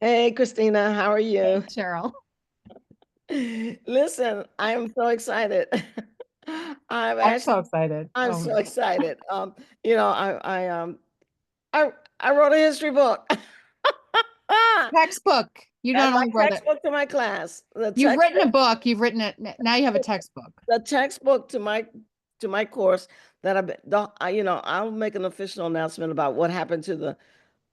Hey, Christina, how are Hey, you? Cheryl. Listen, I am so excited. I'm I'm so actually, excited. I'm Oh my so God. excited. You know, I, I wrote a history book. Textbook. You Add not my only wrote it, textbook to my class. you've written a book, you've written it. Now you have a textbook. The textbook to my course that you know, I'll make an official announcement about what happened to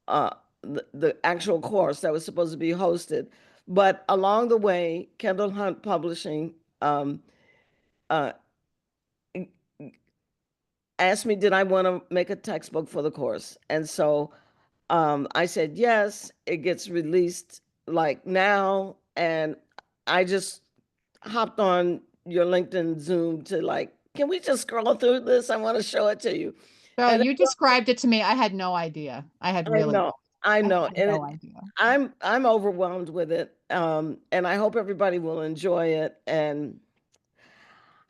uh, the actual course that was supposed to be hosted. But along the way, Kendall Hunt Publishing uh, asked me, did I want to make a textbook for the course? And so I said yes. It gets released like now, and I just hopped on your LinkedIn Zoom to like, can we just scroll through this? I want to show it to you. So And you described it to me. I had no idea. I had I really, know, I I know, had and no idea. I'm overwhelmed with it, and I hope everybody will enjoy it. And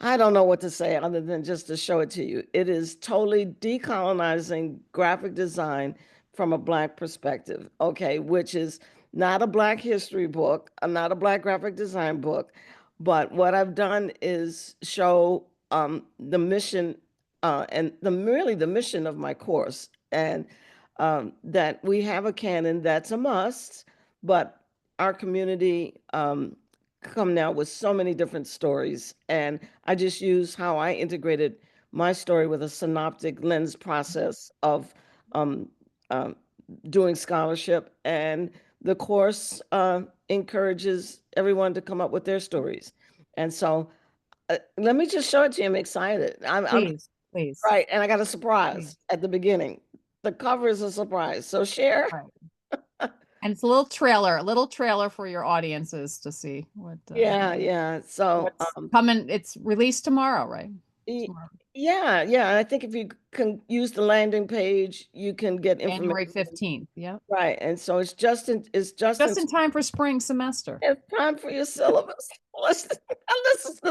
I don't know what to say other than just to show it to you. It is totally decolonizing graphic design from a Black perspective, okay, which is not a Black history book, not a Black graphic design book, but what I've done is show the mission and really the mission of my course, and that we have a canon that's a must, but our community come now with so many different stories. And I just use how I integrated my story with a synoptic lens process of um, um, doing scholarship. And the course encourages everyone to come up with their stories. And so let me just show it to you. I'm excited. I'm Please, please, right. And I got a surprise please. at the beginning. The cover is a surprise. So share. All right. And it's a little trailer for your audiences to see Yeah, yeah. So what's coming. It's released tomorrow, right? Y- Tomorrow, Yeah, yeah. And I think if you can use the landing page, you can get January information. 15th. Yep. Right. And so Just in time for spring semester. it's time for your syllabus. Let's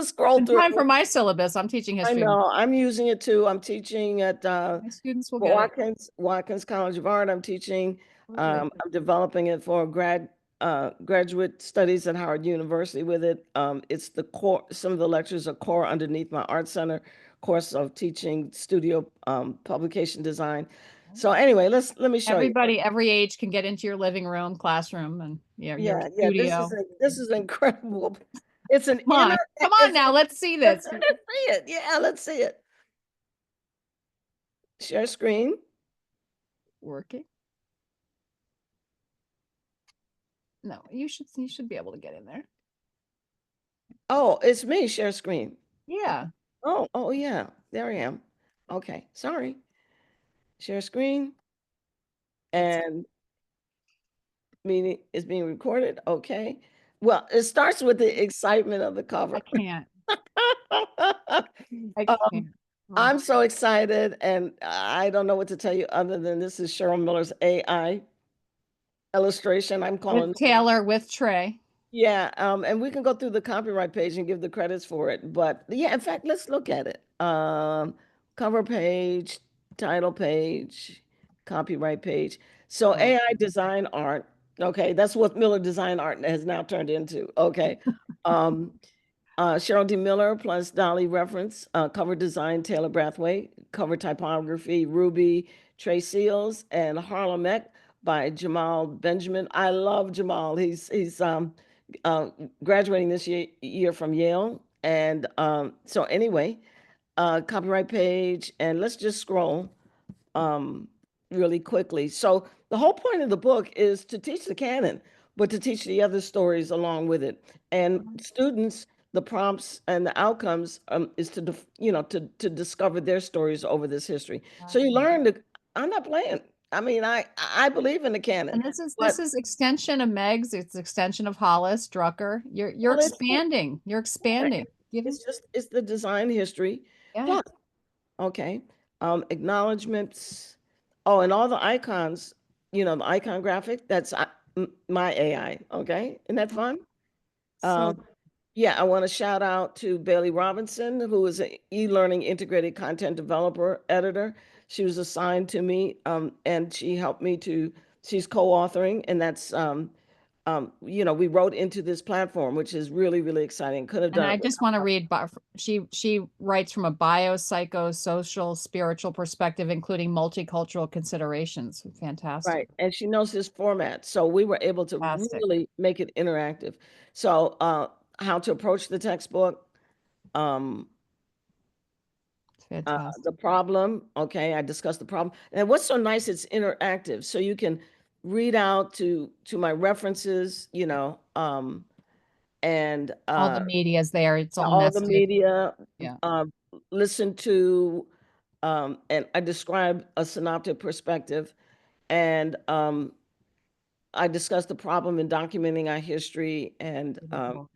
scroll In through time for it. my syllabus. I'm teaching I history. know. I'm using it too. I'm teaching at My students will get it. Watkins College of Art. I'm teaching, Oh, good. I'm developing it for graduate studies at Howard University with it. It's the core, some of the lectures are core underneath my Art Center course of teaching studio publication design. So anyway, let me show you. Everybody, every age can get into your living room, classroom, and your Yeah, yeah, studio. this is incredible. It's an inner, Come on it's now, let's see let's this. see it. Yeah, let's see it. Share screen. Working? No, you should be able to get in there. Oh, it's me, share screen. Yeah. Oh yeah, there I am. Okay, sorry. Share screen Let's and meeting is being recorded. Okay. Well, it starts with the excitement of the I cover. can't. I Um, can't. Oh, I'm so excited, and I don't know what to tell you other than this is Cheryl Miller's AI illustration. I'm calling. with Taylor, with Trey. Yeah, and we can go through the copyright page and give the credits for it. But yeah, in fact, let's look at it. Cover page, title page, copyright page. So Oh, AI design art. Okay, that's what Miller Design Art has now turned into. Okay. Um, Cheryl D. Miller plus Dolly reference, cover design, Taylor Brathwaite, cover typography, Ruby, Trey Seals, and Harlem Eck by Jamal Benjamin. I love Jamal. He's uh, graduating this year from Yale. And so anyway, copyright page, and let's just scroll um, really quickly. So the whole point of the book is to teach the canon, but to teach the other stories along with it. And students, the prompts and the outcomes is to, to discover their stories over this history. So you exactly. learn to, I'm not playing. I mean, I believe in the canon, And this is but this is extension of Meg's. It's extension of Hollis, Drucker. You're well, expanding. You're expanding. Giving. it's the design history Yeah. plus. Okay. Acknowledgements. Oh, and all the icons, the icon graphic, that's my AI. Okay. Isn't that fun? So Um, yeah, I want to shout out to Bailey Robinson, who is an e-learning integrated content developer editor. She was assigned to me, and she helped me she's co-authoring, and that's we wrote into this platform, which is really, really exciting. Could have And done I it just without. want to read, she writes from a biopsychosocial spiritual perspective, including multicultural considerations. Fantastic. Right. And she knows his format. So we were able to Fantastic. really make it interactive. So how to approach the textbook, um, the Fantastic. problem. Okay, I discussed the problem. And what's so nice, it's interactive. So you can read out to my references, and All the media's there. It's all all the nested. media, Yeah. um, listen to, and I describe a synoptic perspective, and I discussed the problem in documenting our history, and Beautiful.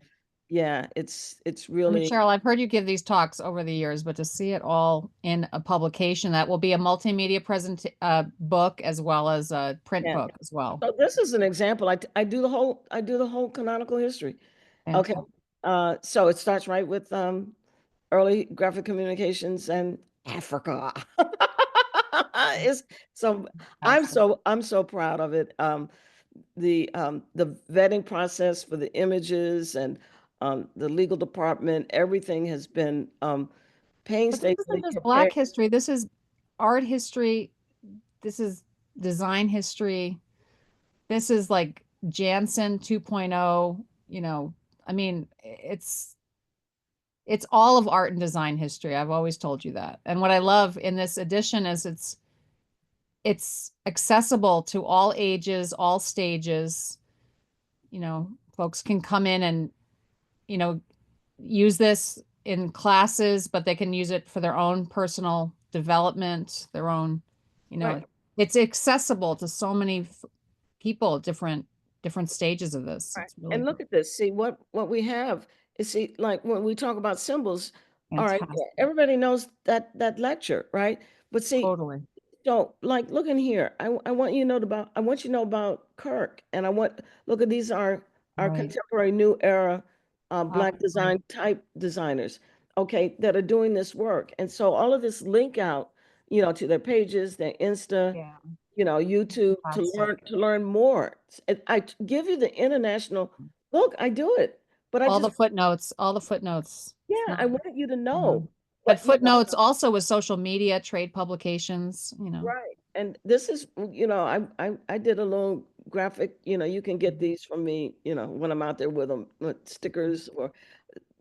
yeah, it's I mean, really Cheryl, I've heard you give these talks over the years, but to see it all in a publication that will be a multimedia book as well as a print yeah. book as well. So this is an example. I do the whole canonical history. Okay, Fantastic. so it starts right with early graphic communications and Africa. It's so Fantastic. I'm so proud of it. The vetting process for the images and the legal department, everything has been But this isn't painstakingly just Black prepared. history. This is art history. This is design history. This is like Jansen 2.0, I mean, it's all of art and design history. I've always told you that. And what I love in this edition is it's accessible to all ages, all stages. Folks can come in and, you know, use this in classes, but they can use it for their own personal development, their own, you know, Right. it's accessible to so many people, different stages of this. Right. It's really And look at this. See what we have is, see, like when we talk about symbols, all right, fantastic. everybody knows that lecture, right? But see, Totally. so like look in here. I want you to know about I want you to know about Kirk. And look at these are our Right. contemporary new era Black Absolutely. design type designers, okay, that are doing this work. And so all of this link out, to their pages, their Insta, Yeah. YouTube to Fantastic. learn more. Give you the international look. I do it, but I All just the footnotes, all the footnotes. It's yeah, not, I want you to know. mhm. But But footnotes also with social media, trade publications. right, and this is I did a little graphic. You can get these from me. When I'm out there with them, with stickers or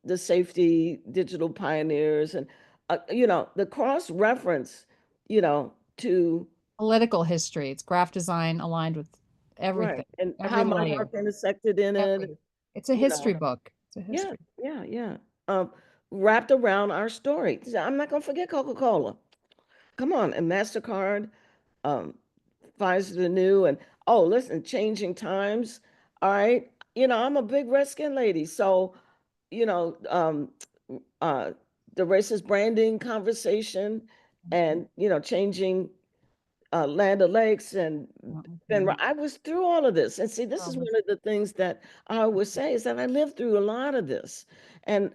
the safety digital pioneers, and the cross reference. To Political history. It's graph design aligned with right, everything, and how every my layer, work intersected in it. every. It's a You history know. book. It's a Yeah, history. yeah, yeah. Um, Wrapped around our story. So I'm not gonna forget Coca-Cola. Come on, and MasterCard, um, Pfizer the new, and oh, listen, changing times. All right. I'm a big Redskin lady. So, you know, um, uh, the racist branding conversation and, changing Land O'Lakes and Ben. Mhm. I was through all of this, and see, this is Um, one of the things that I always say is that I lived through a lot of this, and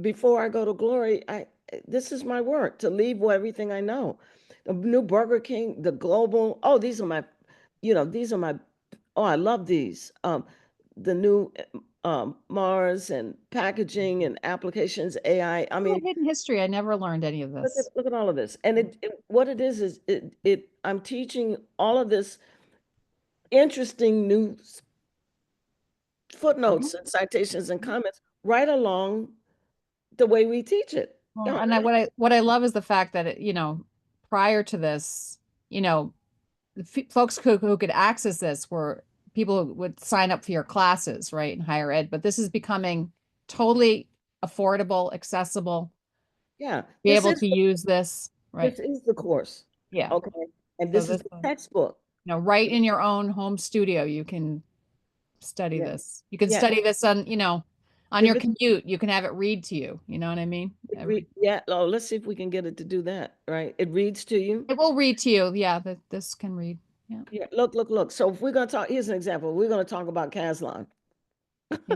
before I go to glory, this is my work to leave with everything I know. The new Burger King, the global. Oh, these are my. Oh, I love these. The new Mars and packaging and applications, AI. I Little mean, hidden history. I never learned any of look at this. look at all of this, and what it is I'm teaching all of this interesting new Mhm. footnotes and citations and comments right along the way we teach it. Well, and what I love is the fact that prior to this, you know, the folks who could access this were people who would sign up for your classes, right, in higher ed. But this is becoming totally affordable, accessible, Yeah, be able to use this, right? this is the course, Yeah. okay, and So this is this, the textbook. right in your own home studio, you can study Yeah, this. You can yeah. study this on If your commute. You can have it read to you. You know what I mean? yeah. Oh, let's see if we can get it to do that. Right, it reads to you. It will read to you. Yeah, that this can read. Yeah. Yeah, look. So if we're gonna talk, here's an example. We're gonna talk about Caslon. Yeah.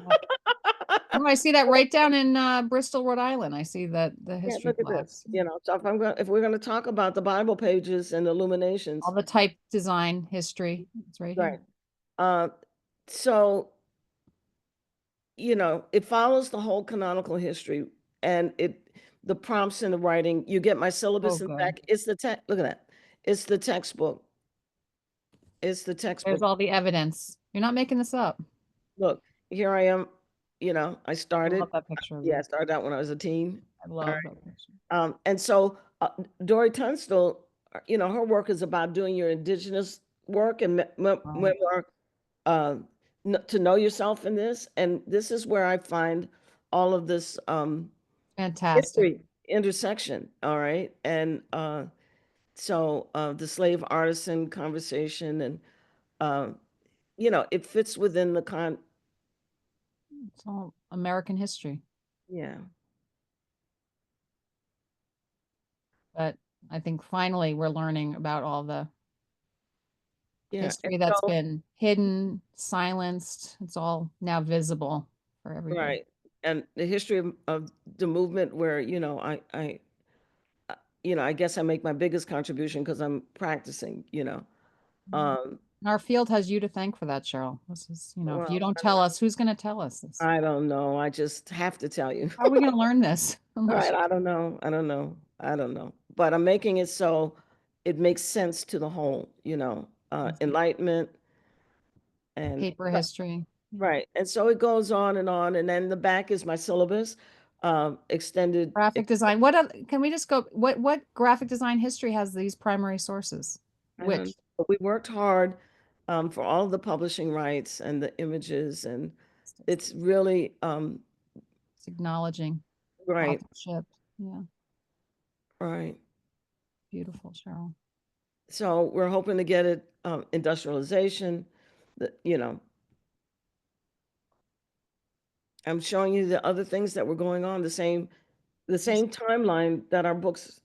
No, I see that right down in Bristol, Rhode Island. I see that the Yeah, history look at this. class. So if we're going to talk about the Bible pages and All illuminations, the type design history. It's right right? here. Uh, So, it follows the whole canonical history, and the prompts in the writing, you get my Oh, syllabus in the good. back. It's the text. Look at that. It's the textbook. It's the There's textbook. all the evidence. You're not making this up. Look, here I am. I I started. love that picture of Yeah, I you. started out when I was a teen. I All love right. that picture. And so Dory Tunstall, her work is about doing your indigenous work and Right. memoir, uh, to know yourself in this. And this is where I find all of this Fantastic. history intersection. All right. And so the slave artisan conversation, and, uh, it fits within the It's all American history. yeah. But I think finally we're learning about all the Yeah. And history that's so, been hidden, silenced. It's all now visible for everybody. right. And the history of the movement where, I guess I make my biggest contribution because I'm practicing, Mm. Um, And our field has you to thank for that, Cheryl. This is, if you well, don't tell us, who's going to tell us this? I don't know. I just have to tell you. How are we going to learn this All unless right, you I don't know. I don't know. I don't know. But I'm making it so it makes sense to the whole, enlightenment and paper history? Yeah. right. And so it goes on, and then the back is my syllabus, extended. Graphic design. Can we just go? What graphic design history has these primary sources? I don't know. Which But we worked hard for all the publishing rights and the images, and it's really it's acknowledging right, authorship. Yeah, right. beautiful, Cheryl. So we're hoping to get it industrialization. The, I'm showing you the other things that were going on, the same timeline that our books.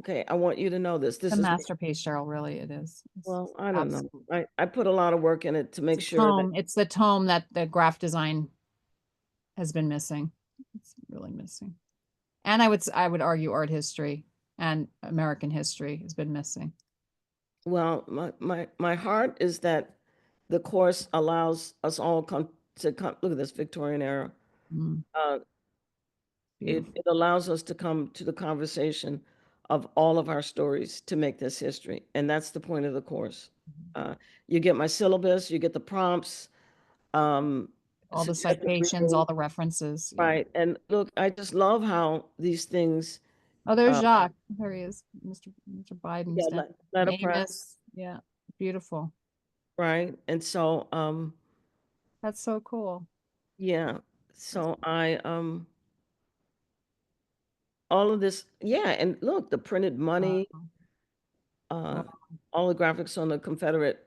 Okay, I want you to know this. The This is masterpiece, Cheryl. Really, it is. It's well, I don't know. absolutely. I put a lot of work in it to It's make a sure that tome. It's the tome that the graph design has been missing. It's really missing. And I would argue art history and American history has been missing. well, my heart is that the course allows us all to come. Look at this Victorian era. Mm, Uh, it, beautiful. it allows us to come to the conversation of all of our stories to make this history. And that's the point of the course. Uh, you get my syllabus, you get the prompts, All the suggested citations, reading, all the references. Yeah. right? And look, I just love how these things, Oh, there's uh, Jacques. There he is. Mr. Biden's yeah, down. letterpress, Amos. Yeah. Beautiful. right? And so, That's so cool. yeah, That's so all of this, yeah, and look, the printed wow. money, uh, all the graphics on the Confederate.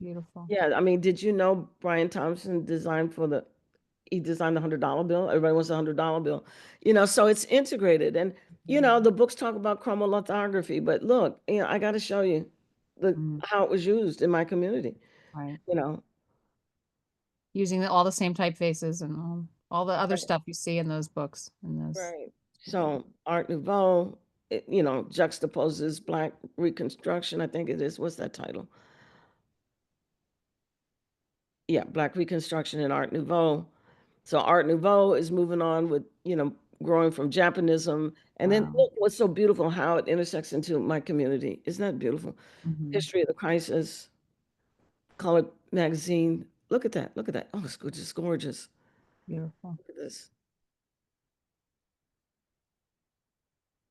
Beautiful. Yeah, I mean, did you know Brian Thompson he designed the $100 bill? Everybody wants a $100 bill. So it's integrated. And, the books talk about chromolithography, but look, I got to show you Mm, how it was used in my community, right. you know. Using all the same typefaces and all the other Right. stuff you see in those books in those. Right. So Art Nouveau, juxtaposes Black Reconstruction, I think it is. What's that title? Yeah, Black Reconstruction and Art Nouveau. So Art Nouveau is moving on with, growing from Japanism. And then Wow. look what's so beautiful, how it intersects into my community. Isn't that beautiful? Hmm. History of the Crisis, Colored Magazine. Look at that. Look at that. Oh, it's just gorgeous. Beautiful. Look at this.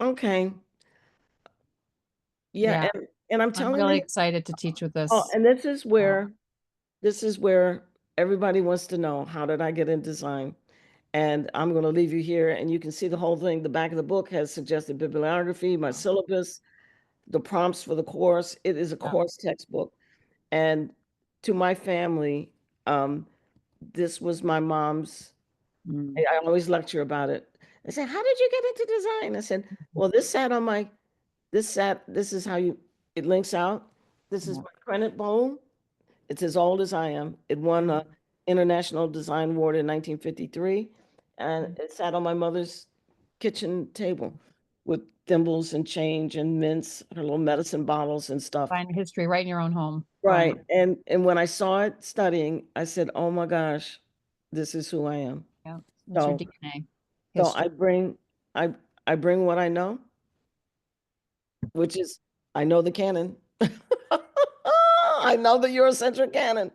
Okay. Yeah, Yeah. and I'm I'm telling really you, excited to teach with oh, this. and Oh, this is where everybody wants to know, how did I get in design? And I'm going to leave you here, and you can see the whole thing. The back of the book has suggested bibliography, my wow. syllabus, the prompts for the course. It is a Yeah. course textbook. And to my family, um, this was my mom's. Mm. I always lecture about it. I said, "How did you get into design?" I said, "Well, this is how it links out. This is Yeah. my Credit Bowl. It's as old as I am. It won Mm. a International Design Award in 1953, and it sat on my mother's kitchen table with thimbles and change and mints, her little medicine bottles and stuff. Find history right in your own home. growing Right. up. And when I saw it studying, I said, "Oh my gosh, this is who I am." Yeah, that's your So DNA so history. I I bring what I know, which is I know the canon. I know the Eurocentric canon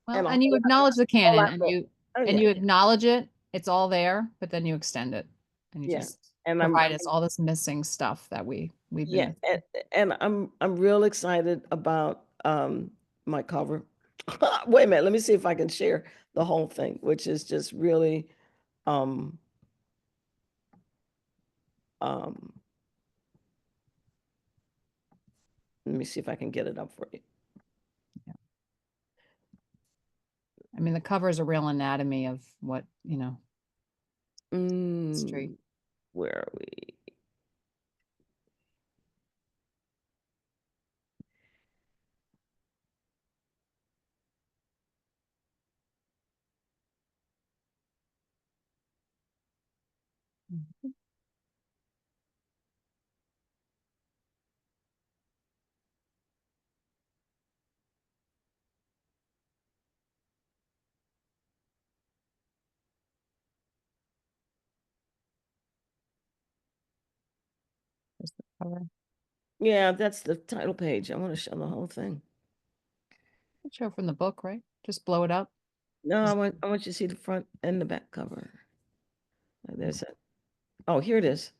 Well, and a and you acknowledge the whole canon lot more. Oh and yeah. you acknowledge it. It's all there, but then you extend it and you Yeah. just And provide us all this missing stuff that we've been yeah, missing. and I'm real excited about my cover. Wait a minute, let me see if I can share the whole thing, which is just really um um let me see if I can get it up for you. Yeah. I mean, the cover is a real anatomy of what, history. Mm, where are we? Mhm. There's the cover. Yeah, that's the title page. I want to show the whole thing. Show from the book, right? Just blow it up. No, Just I want you to see the front and the back cover. There's it. Oh, here it is.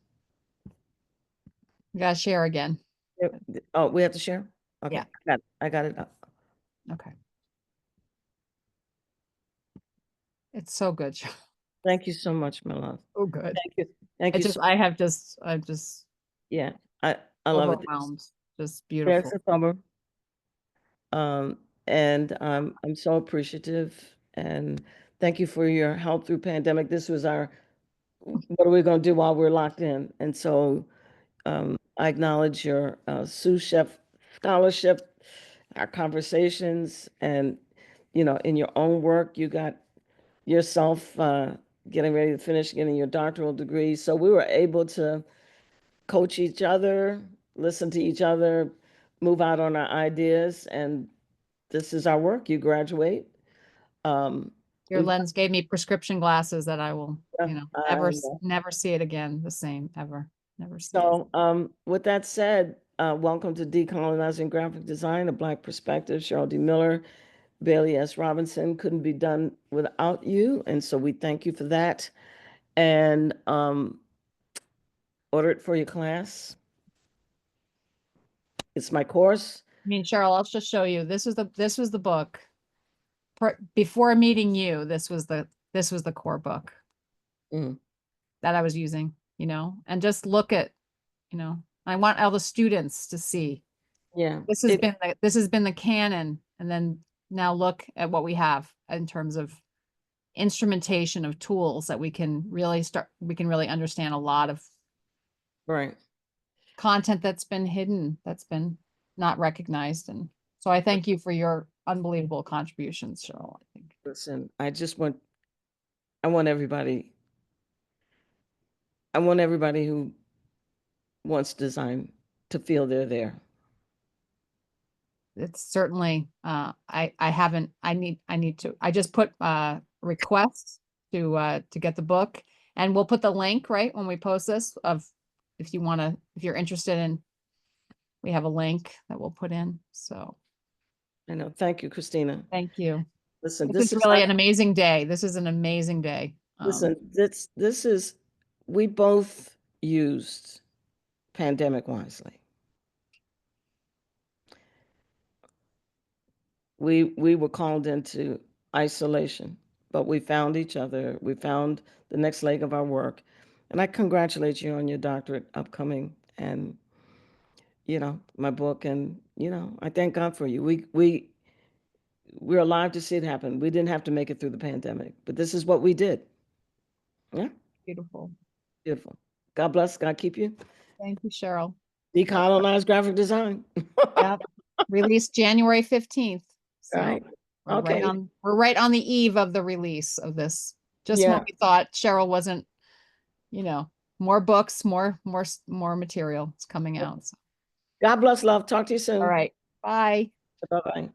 you gotta share again. Oh, we have to share? Yeah. Okay, I got it up. Okay. It's so good. Thank you so much, my love. So good. Thank you. Thank you so I'm just yeah. I love it. overwhelmed. Just It's beautiful. a summer. Um, and I'm so appreciative and thank you for your help through pandemic. This was our what are we going to do while we're locked in? And so I acknowledge your sous chef scholarship, our conversations, and in your own work, you got yourself getting ready to finish getting your doctoral degree. So we were able to coach each other, listen to each other, move out on our ideas, and this is our work. You graduate. Um, Your we've lens gave me prescription glasses that I will, got, never see it again the same ever. Never see it. so with that said, welcome to Decolonizing Graphic Design, a Black Perspective. Cheryl D. Miller, Bailey S. Robinson couldn't be done without you, and so we thank you for that. And order it for your class. It's my course. I mean, Cheryl, I'll just show you. This was the book. Before meeting you, this was the core book Mm, that I was using, and just look at, I want all the students to see yeah, this has been the canon. And then now look at what we have in terms of instrumentation of tools that we can really understand a lot of right. content that's been hidden, that's been not recognized. And so I thank you for your unbelievable contributions, Cheryl, I think. Listen, I want everybody, I want everybody who wants design to feel they're there. It's certainly I haven't I need to I just put requests to get the book, and we'll put the link right when we post this of if you want to, if you're interested in, we have a link that we'll put in. So I know. Thank you, Christina. thank you. Listen, This is this is really an amazing day. This is an amazing day. listen, this is we both used pandemic wisely. We were called into isolation, but we found each other. We found the next leg of our work. And I congratulate you on your doctorate upcoming and my book and I thank God for you. We're alive to see it happen. We didn't have to make it through the pandemic, but this is what we did. Yeah, Beautiful. beautiful. God bless. God keep you. Thank you, Cheryl. Decolonize graphic design. Yep. Released January 15th. So Right. Okay. we're right on the eve of the release of this. Just when Yeah. we thought Cheryl wasn't, you know, more books, more material is coming out. So, God bless, love. Talk to you all soon. right. Bye. Bye-bye.